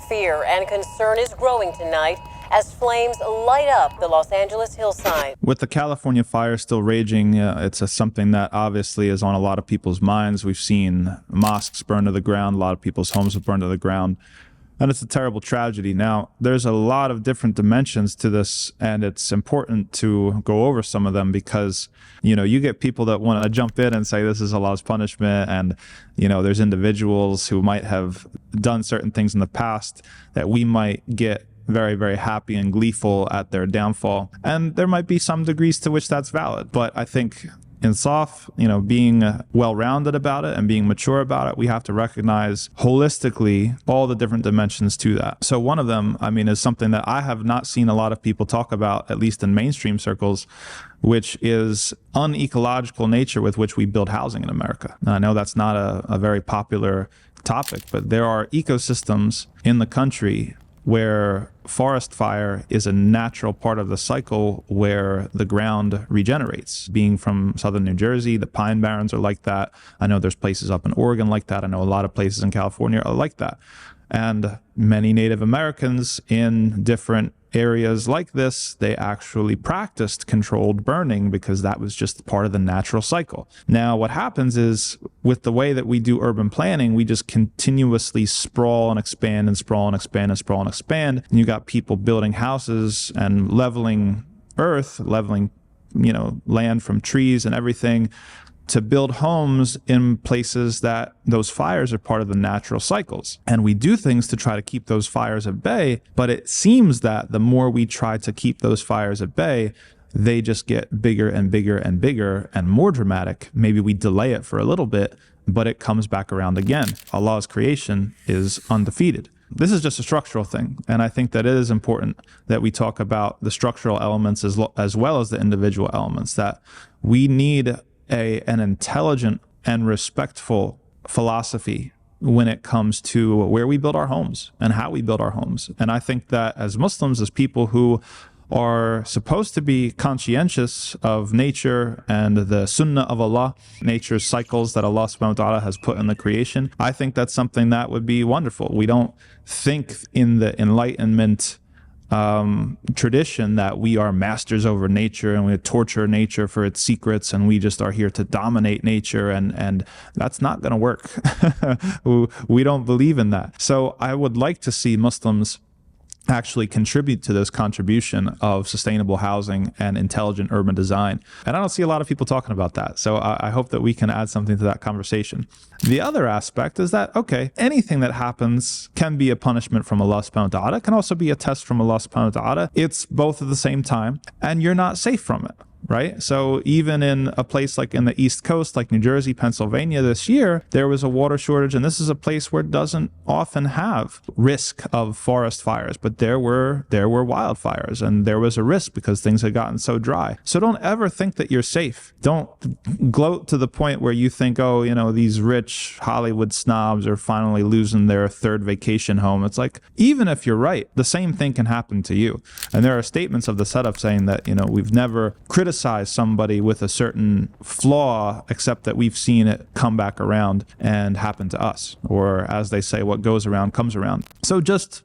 Fear and concern is growing tonight as flames light up the Los Angeles hillside. With the California fire still raging, it's something that obviously is on a lot of people's minds. We've seen mosques burn to the ground, a lot of people's homes have burned to the ground, and it's a terrible tragedy. Now, there's a lot of different dimensions to this, and it's important to go over some of them because, you get people that want to jump in and say this is Allah's punishment, and, there's individuals who might have done certain things in the past that we might get very, very happy and gleeful at their downfall. And there might be some degrees to which that's valid. But I think insaf, being well-rounded about it and being mature about it, we have to recognize holistically all the different dimensions to that. So one of them, is something that I have not seen a lot of people talk about, at least in mainstream circles, which is unecological nature with which we build housing in America. Now, I know that's not a very popular topic, but there are ecosystems in the country where forest fire is a natural part of the cycle where the ground regenerates. Being from southern New Jersey, the Pine Barrens are like that. I know there's places up in Oregon like that. I know a lot of places in California are like that. And many Native Americans in different areas like this, they actually practiced controlled burning because that was just part of the natural cycle. Now, what happens is with the way that we do urban planning, we just continuously sprawl and expand and sprawl and expand and sprawl and expand. And you got people building houses and leveling earth, leveling, land from trees and everything, to build homes in places that those fires are part of the natural cycles. And we do things to try to keep those fires at bay, but it seems that the more we try to keep those fires at bay, they just get bigger and bigger and bigger and more dramatic. Maybe we delay it for a little bit, but it comes back around again. Allah's creation is undefeated. This is just a structural thing, and I think that it is important that we talk about the structural elements as well as the individual elements, that we need an intelligent and respectful philosophy when it comes to where we build our homes and how we build our homes. And I think that as Muslims, as people who are supposed to be conscientious of nature and the sunnah of Allah, nature's cycles that Allah subhanahu wa ta'ala has put in the creation, I think that's something that would be wonderful. We don't think in the Enlightenment tradition that we are masters over nature and we torture nature for its secrets and we just are here to dominate nature, and that's not going to work. We don't believe in that. So I would like to see Muslims actually contribute to this contribution of sustainable housing and intelligent urban design. And I don't see a lot of people talking about that. So I hope that we can add something to that conversation. The other aspect is that, okay, anything that happens can be a punishment from Allah subhanahu wa ta'ala, can also be a test from Allah subhanahu wa ta'ala. It's both at the same time, and you're not safe from it. Right? So even in a place like in the East Coast, like New Jersey, Pennsylvania this year, there was a water shortage, and this is a place where it doesn't often have risk of forest fires, but there were wildfires, and there was a risk because things had gotten so dry. So don't ever think that you're safe. Don't gloat to the point where you think, oh, these rich Hollywood snobs are finally losing their third vacation home. It's like, even if you're right, the same thing can happen to you. And there are statements of the setup saying that, we've never criticized somebody with a certain flaw, except that we've seen it come back around and happen to us. Or as they say, what goes around comes around. So just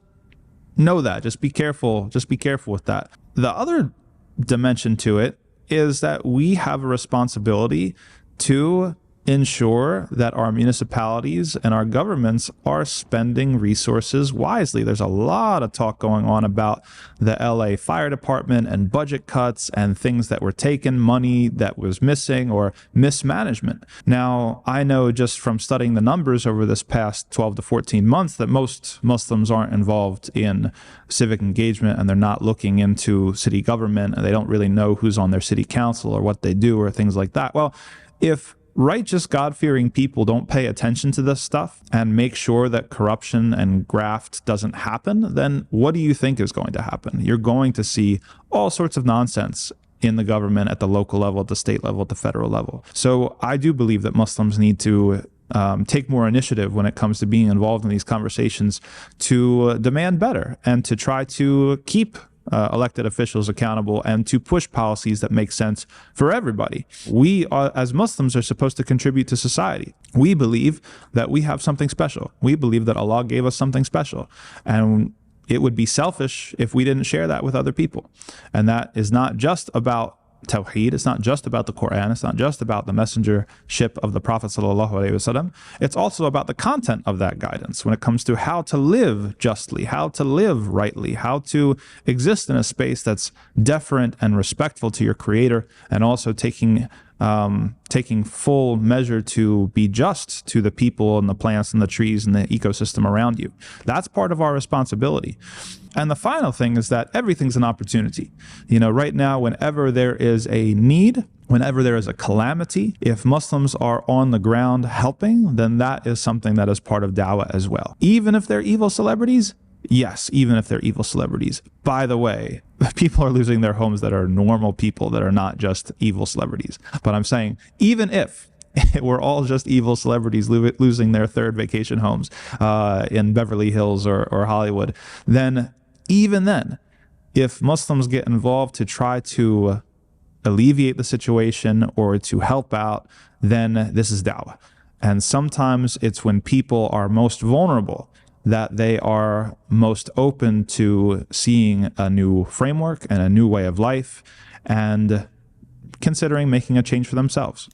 know that. Just be careful. Just be careful with that. The other dimension to it is that we have a responsibility to ensure that our municipalities and our governments are spending resources wisely. There's a lot of talk going on about the LA Fire Department and budget cuts and things that were taken, money that was missing, or mismanagement. Now, I know just from studying the numbers over this past 12 to 14 months that most Muslims aren't involved in civic engagement, and they're not looking into city government, and they don't really know who's on their city council or what they do or things like that. Well, if righteous, God-fearing people don't pay attention to this stuff and make sure that corruption and graft doesn't happen, then what do you think is going to happen? You're going to see all sorts of nonsense in the government at the local level, at the state level, at the federal level. So I do believe that Muslims need to take more initiative when it comes to being involved in these conversations to demand better and to try to keep elected officials accountable and to push policies that make sense for everybody. We are, as Muslims, are supposed to contribute to society. We believe that we have something special. We believe that Allah gave us something special, and it would be selfish if we didn't share that with other people. And that is not just about Tawheed. It's not just about the Quran. It's not just about the messengership of the Prophet ﷺ. It's also about the content of that guidance when it comes to how to live justly, how to live rightly, how to exist in a space that's deferent and respectful to your Creator, and also taking full measure to be just to the people and the plants and the trees and the ecosystem around you. That's part of our responsibility. And the final thing is that everything's an opportunity. You know, right now, whenever there is a need, whenever there is a calamity, if Muslims are on the ground helping, then that is something that is part of da'wah as well. Even if they're evil celebrities, yes, even if they're evil celebrities. By the way, people are losing their homes that are normal people, that are not just evil celebrities. But I'm saying, even if we're all just evil celebrities losing their third vacation homes in Beverly Hills or Hollywood, then even then, if Muslims get involved to try to alleviate the situation or to help out, then this is da'wah. And sometimes it's when people are most vulnerable that they are most open to seeing a new framework and a new way of life and considering making a change for themselves.